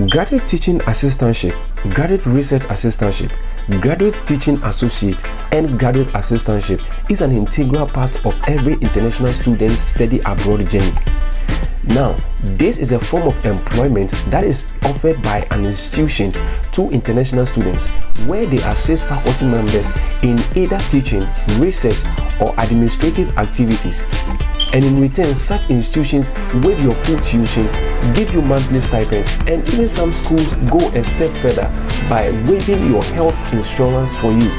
Graduate Teaching Assistantship, Graduate Research Assistantship, Graduate Teaching Associate, and Graduate Assistantship is an integral part of every international student's study abroad journey. Now, this is a form of employment that is offered by an institution to international students where they assist faculty members in either teaching, research, or administrative activities. And in return, such institutions waive your full tuition, give you monthly stipends, and even some schools go a step further by waiving your health insurance for you.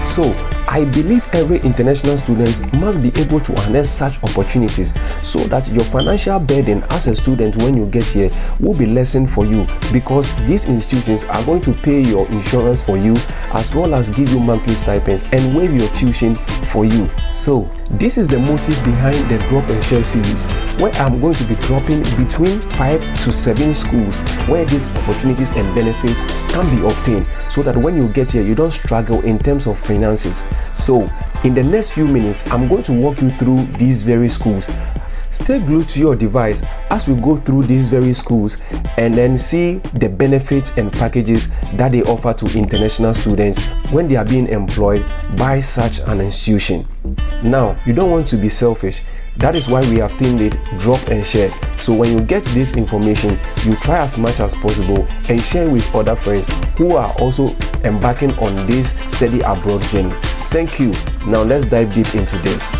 So, I believe every international student must be able to harness such opportunities so that your financial burden as a student when you get here will be lessened for you, because these institutions are going to pay your insurance for you as well as give you monthly stipends and waive your tuition for you. So this is the motive behind the Drop and Share series, where I'm going to be dropping between 5 to 7 schools where these opportunities and benefits can be obtained, so that when you get here you don't struggle in terms of finances. So in the next few minutes, I'm going to walk you through these very schools. Stay glued to your device as we go through these very schools and then see the benefits and packages that they offer to international students when they are being employed by such an institution. Now, you don't want to be selfish. That is why we have themed it Drop and Share. So when you get this information, you try as much as possible and share with other friends who are also embarking on this study abroad journey. Thank you. Now let's dive deep into this.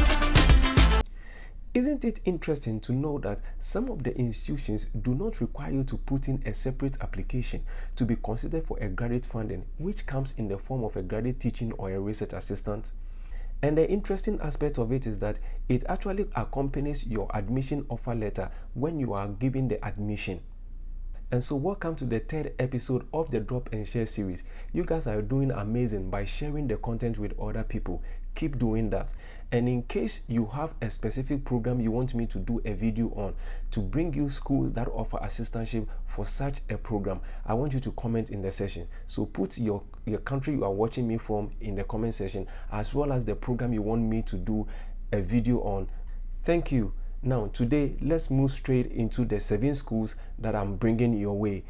Isn't it interesting to know that some of the institutions do not require you to put in a separate application to be considered for a graduate funding, which comes in the form of a graduate teaching or a research assistant? And the interesting aspect of it is that it actually accompanies your admission offer letter when you are given the admission. And so welcome to the third episode of the Drop and Share series. You guys are doing amazing by sharing the content with other people. Keep doing that. And in case you have a specific program you want me to do a video on to bring you schools that offer assistantship for such a program, I want you to comment in the section. So put your country you are watching me from in the comment section, as well as the program you want me to do a video on. Thank you. Now today, let's move straight into the 7 schools that I'm bringing your way.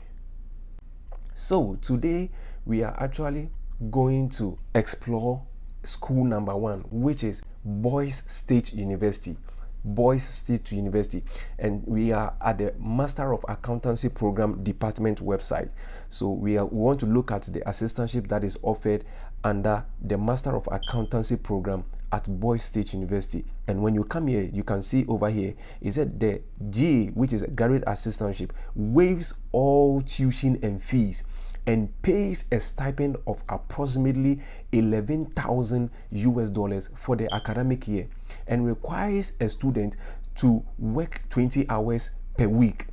So today we are actually going to explore school number 1, which is Boise State University. Boise State University, and we are at the Master of Accountancy Program Department website. So we want to look at the assistantship that is offered under the Master of Accountancy Program at Boise State University. And when you come here, you can see over here, it said the GA, which is a graduate assistantship, waives all tuition and fees and pays a stipend of approximately $11,000 for the academic year, and requires a student to work 20 hours per week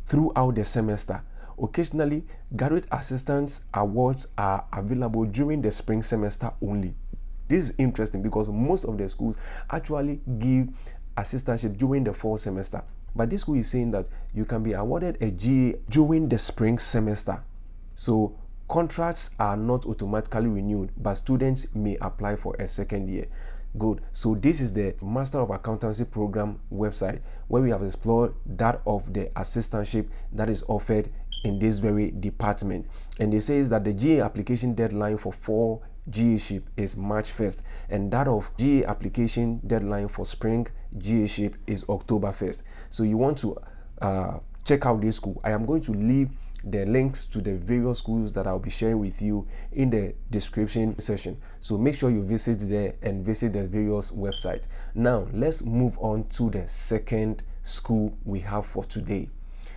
throughout the semester. Occasionally, graduate assistance awards are available during the spring semester only. This is interesting because most of the schools actually give assistantship during the fall semester, but this school is saying that you can be awarded a GA during the spring semester. So contracts are not automatically renewed, but students may apply for a second year. Good. So this is the Master of Accountancy Program website, where we have explored that of the assistantship that is offered in this very department. And it says that the GA application deadline for fall GA-ship is March 1st, and that of GA application deadline for spring GA-ship is October 1st. So you want to check out this school. I am going to leave the links to the various schools that I'll be sharing with you in the description section. So make sure you visit there and visit the various websites. Now let's move on to the second school we have for today.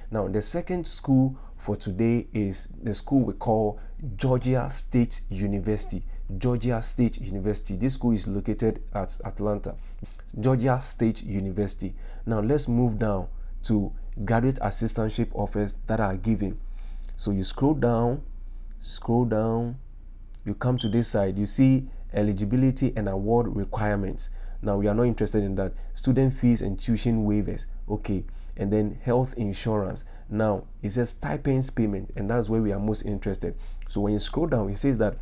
Now the second school for today is the school we call Georgia State University. Georgia State University. This school is located at Atlanta. Georgia State University. Now let's move down to graduate assistantship offers that are given. So you scroll down, you come to this side, you see eligibility and award requirements. Now we are not interested in that. Student fees and tuition waivers, okay, and then health insurance. Now it says stipends payment, and that's where we are most interested. So when you scroll down, it says that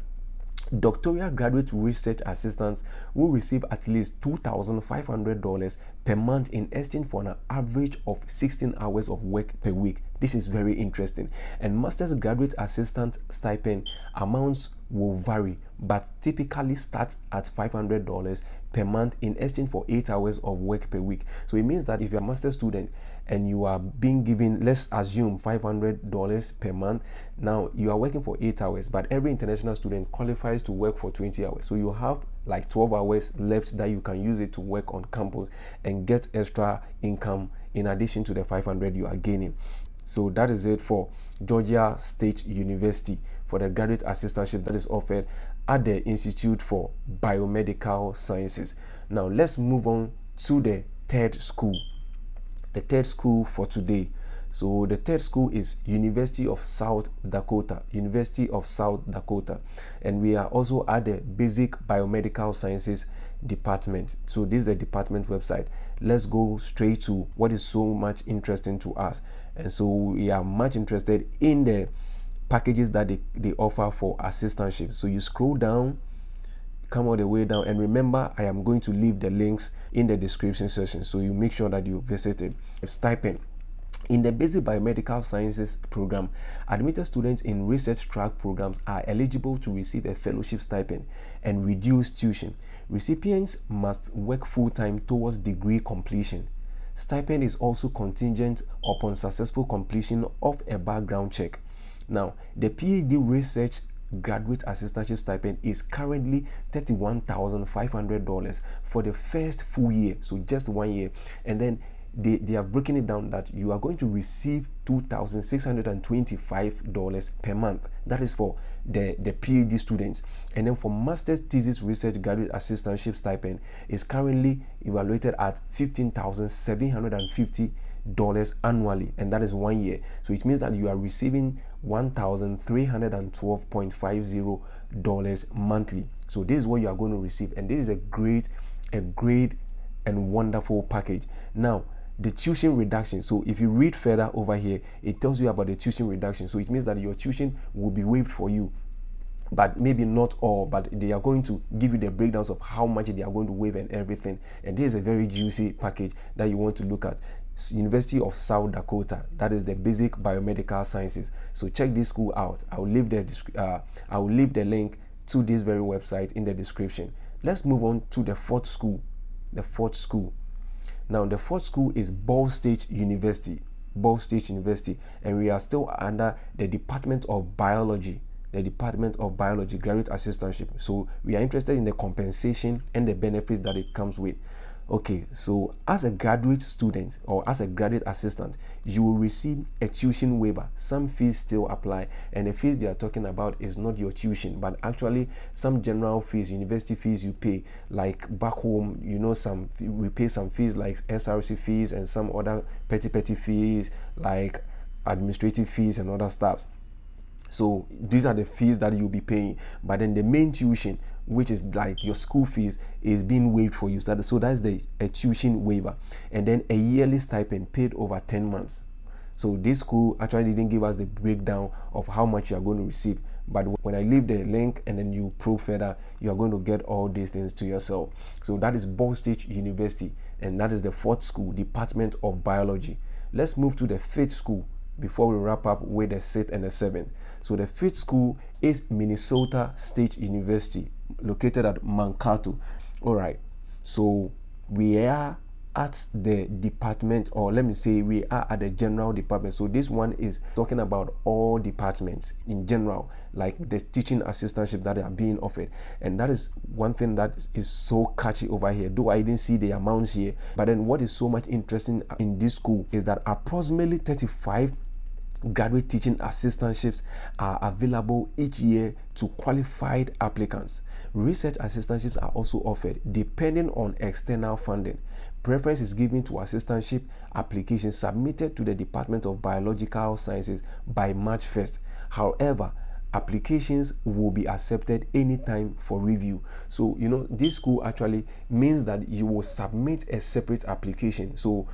Doctoral graduate research assistants will receive at least $2,500 per month in exchange for an average of 16 hours of work per week. This is very interesting. And master's graduate assistant stipend amounts will vary, but typically starts at $500 per month in exchange for 8 hours of work per week. So it means that if you're a master's student and you are being given, let's assume $500 per month, now you are working for 8 hours, but every international student qualifies to work for 20 hours. So you have like 12 hours left that you can use it to work on campus and get extra income in addition to the 500 you are gaining. So that is it for Georgia State University for the graduate assistantship that is offered at the Institute for Biomedical Sciences. Now let's move on to the third school. The third school for today. So the third school is University of South Dakota. University of South Dakota. And we are also at the Basic Biomedical Sciences department. So this is the department website. Let's go straight to what is so much interesting to us. And so we are much interested in the packages that they offer for assistantship. So you scroll down, come all the way down, and remember I am going to leave the links in the description section, so you make sure that you visit it. Stipend. In the Basic Biomedical Sciences program, admitted students in research track programs are eligible to receive a fellowship stipend and reduced tuition. Recipients must work full-time towards degree completion. Stipend is also contingent upon successful completion of a background check. Now, the PhD research graduate assistantship stipend is currently $31,500 for the first full year, so just 1 year. And then they are breaking it down that you are going to receive $2,625 per month. That is for the PhD students. And then for master's thesis research graduate assistantship stipend is currently evaluated at $15,750 annually, and that is 1 year. So it means that you are receiving $1,312.50 monthly. So this is what you are going to receive, and this is a great and wonderful package. Now, the tuition reduction. So if you read further over here, it tells you about the tuition reduction. So it means that your tuition will be waived for you, but maybe not all, but they are going to give you the breakdowns of how much they are going to waive and everything. And this is a very juicy package that you want to look at. University of South Dakota, that is the Basic Biomedical Sciences. So check this school out. I will leave the link to this very website in the description. Let's move on to the fourth school. The fourth school. Now the fourth school is Boise State University. Boise State University, and we are still under the Department of Biology. The Department of Biology graduate assistantship. So we are interested in the compensation and the benefits that it comes with. Okay, so as a graduate student or as a graduate assistant, you will receive a tuition waiver. Some fees still apply, and the fees they are talking about is not your tuition, but actually some general fees, university fees you pay. Like back home, you know, we pay some fees like SRC fees and some other petty fees like administrative fees and other stuffs. So these are the fees that you'll be paying, but then the main tuition, which is like your school fees, is being waived for you. So that's a tuition waiver. And then a yearly stipend paid over 10 months. So this school actually didn't give us the breakdown of how much you are going to receive, but when I leave the link and then you probe further, you are going to get all these things to yourself. So that is Boise State University, and that is the fourth school, Department of Biology. Let's move to the fifth school before we wrap up with the sixth and the seventh. So the fifth school is Minnesota State University, located at Mankato. All right, so we are at the department, or let me say we are at the general department. So this one is talking about all departments in general, like the teaching assistantship that are being offered. And that is one thing that is so catchy over here, though I didn't see the amounts here. But then what is so much interesting in this school is that approximately 35 graduate teaching assistantships are available each year to qualified applicants. Research assistantships are also offered depending on external funding. Preference is given to assistantship applications submitted to the Department of Biological Sciences by March 1st. However, applications will be accepted anytime for review. So, you know, this school actually means that you will submit a separate application. So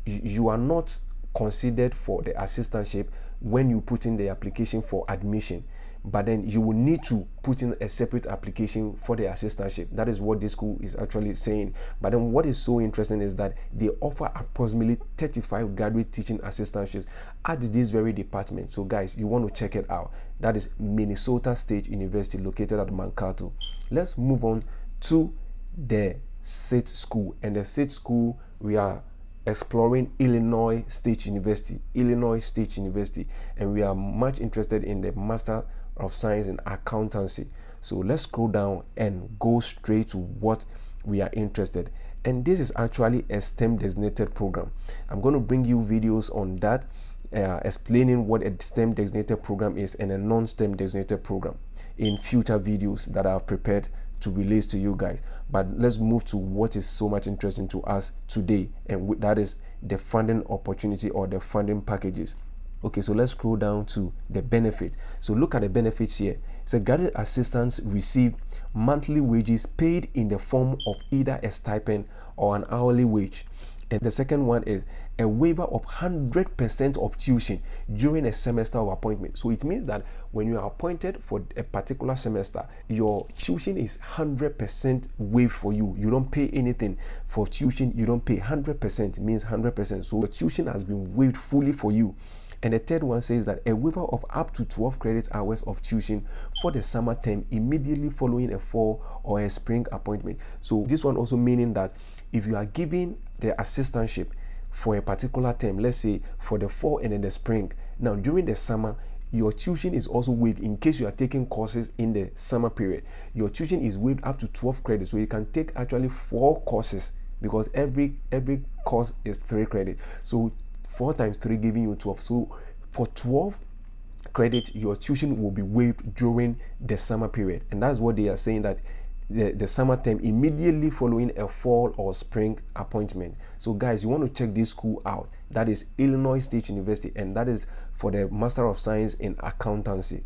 you are not considered for the assistantship when you put in the application for admission. But then you will need to put in a separate application for the assistantship. That is what this school is actually saying. But then what is so interesting is that they offer approximately 35 graduate teaching assistantships at this very department. So guys, you want to check it out. That is Minnesota State University, located at Mankato. Let's move on to the SIT school. And the SIT school, we are exploring Illinois State University, and we are much interested in the Master of Science in Accountancy. So let's scroll down and go straight to what we are interested. And this is actually a STEM designated program. I'm going to bring you videos on that, explaining what a STEM designated program is and a non-STEM designated program in future videos that I've prepared to release to you guys. But let's move to what is so much interesting to us today, and that is the funding opportunity or the funding packages. Okay, so let's scroll down to the benefit. So look at the benefits here. So graduate assistants receive monthly wages paid in the form of either a stipend or an hourly wage. And the second one is a waiver of 100% of tuition during a semester of appointment. So it means that when you are appointed for a particular semester, your tuition is 100% waived for you. You don't pay anything for tuition. You don't pay 100%, means 100%. So the tuition has been waived fully for you. And the third one says that a waiver of up to 12 credit hours of tuition for the summer term immediately following a fall or a spring appointment. So this one also meaning that if you are giving the assistantship for a particular term, let's say for the fall and then the spring, now during the summer, your tuition is also waived in case you are taking courses in the summer period. Your tuition is waived up to 12 credits, so you can take actually 4 courses because every course is 3 credits. So 4 times 3 giving you 12. So for 12 credits, your tuition will be waived during the summer period. And that's what they are saying, that the summer term immediately following a fall or spring appointment. So guys, you want to check this school out. That is Illinois State University, and that is for the Master of Science in Accountancy.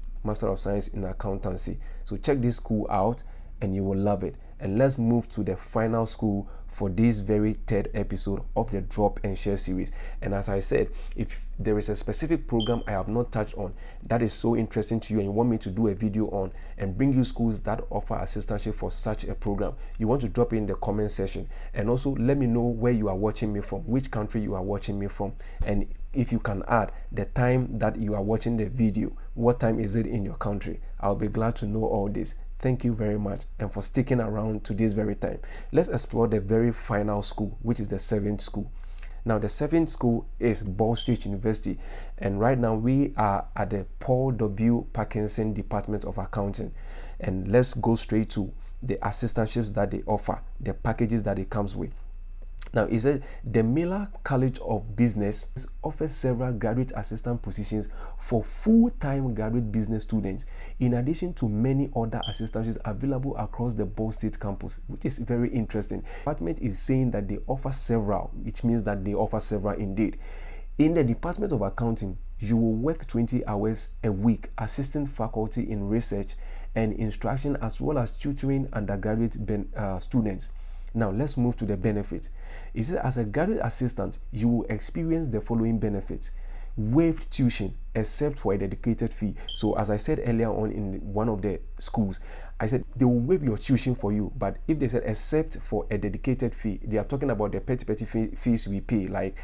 So check this school out and you will love it. And let's move to the final school for this very 3rd episode of the Drop and Share series. And as I said, if there is a specific program I have not touched on that is so interesting to you and you want me to do a video on and bring you schools that offer assistantship for such a program, you want to drop it in the comment section. And also let me know where you are watching me from, which country you are watching me from, and if you can add the time that you are watching the video, what time is it in your country. I'll be glad to know all this. Thank you very much and for sticking around to this very time. Let's explore the very final school, which is the 7th school. Now the 7th school is Boise State University, and right now we are at the Paul W. Parkinson Department of Accounting. And let's go straight to the assistantships that they offer, the packages that it comes with. Now, it said the Miller College of Business offers several graduate assistant positions for full-time graduate business students, in addition to many other assistantships available across the Boise State campus, which is very interesting. The department is saying that they offer several, which means that they offer several indeed. In the Department of Accounting, you will work 20 hours a week assisting faculty in research and instruction, as well as tutoring undergraduate students. Now let's move to the benefits. It says as a graduate assistant, you will experience the following benefits: waived tuition except for a dedicated fee. So as I said earlier on in one of the schools, I said they will waive your tuition for you, but if they said except for a dedicated fee, they are talking about the petty fees we pay, like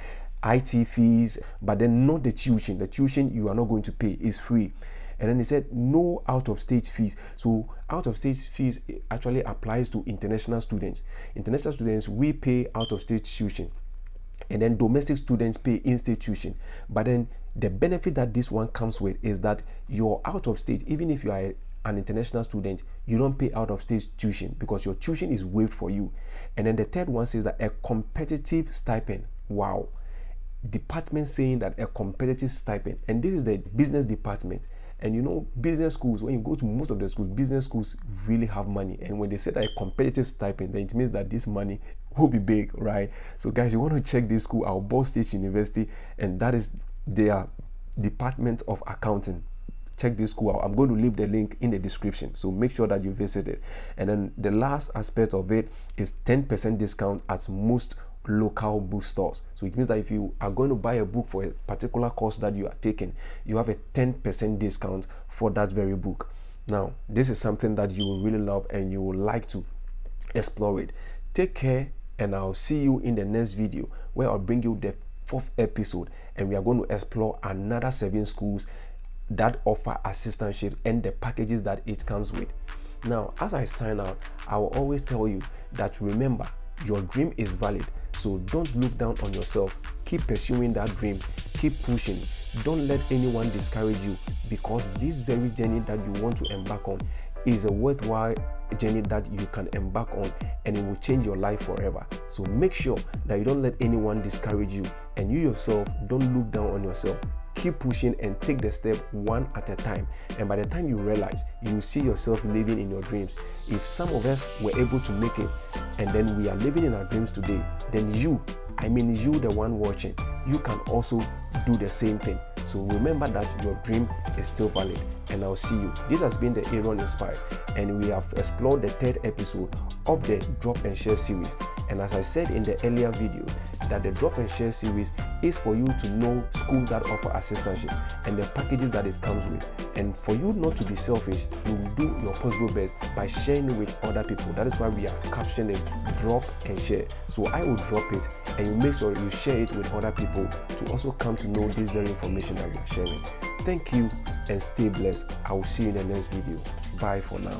IT fees, but then not the tuition. The tuition you are not going to pay is free. And then they said no out-of-state fees. So out-of-state fees actually applies to international students. International students, we pay out-of-state tuition, and then domestic students pay in-state tuition. But then the benefit that this one comes with is that you're out-of-state, even if you are an international student, you don't pay out-of-state tuition because your tuition is waived for you. And then the third one says that a competitive stipend. Wow. Department saying that a competitive stipend, and this is the business department. And you know, business schools, when you go to most of the schools, business schools really have money. And when they say that a competitive stipend, then it means that this money will be big, right? So guys, you want to check this school out, Boise State University, and that is their Department of Accounting. Check this school out. I'm going to leave the link in the description, so make sure that you visit it. And then the last aspect of it is 10% discount at most local bookstores. So it means that if you are going to buy a book for a particular course that you are taking, you have a 10% discount for that very book. Now, this is something that you will really love and you will like to explore it. Take care, and I'll see you in the next video where I'll bring you the 4th episode, and we are going to explore another 7 schools that offer assistantship and the packages that it comes with. Now, as I sign out, I will always tell you that remember, your dream is valid, so don't look down on yourself. Keep pursuing that dream, keep pushing. Don't let anyone discourage you, because this very journey that you want to embark on is a worthwhile journey that you can embark on, and it will change your life forever. So make sure that you don't let anyone discourage you, and you yourself don't look down on yourself. Keep pushing and take the step one at a time, and by the time you realize, you will see yourself living in your dreams. If some of us were able to make it, and then we are living in our dreams today, then you, the one watching, you can also do the same thing. So remember that your dream is still valid, and I'll see you. This has been the Aaron Inspires, and we have explored the 3rd episode of the Drop and Share series. And as I said in the earlier videos, that the Drop and Share series is for you to know schools that offer assistantship and the packages that it comes with. And for you not to be selfish, you will do your possible best by sharing it with other people. That is why we have captioned it Drop and Share. So I will drop it, and you make sure you share it with other people to also come to know this very information that we are sharing. Thank you, and stay blessed. I will see you in the next video. Bye for now.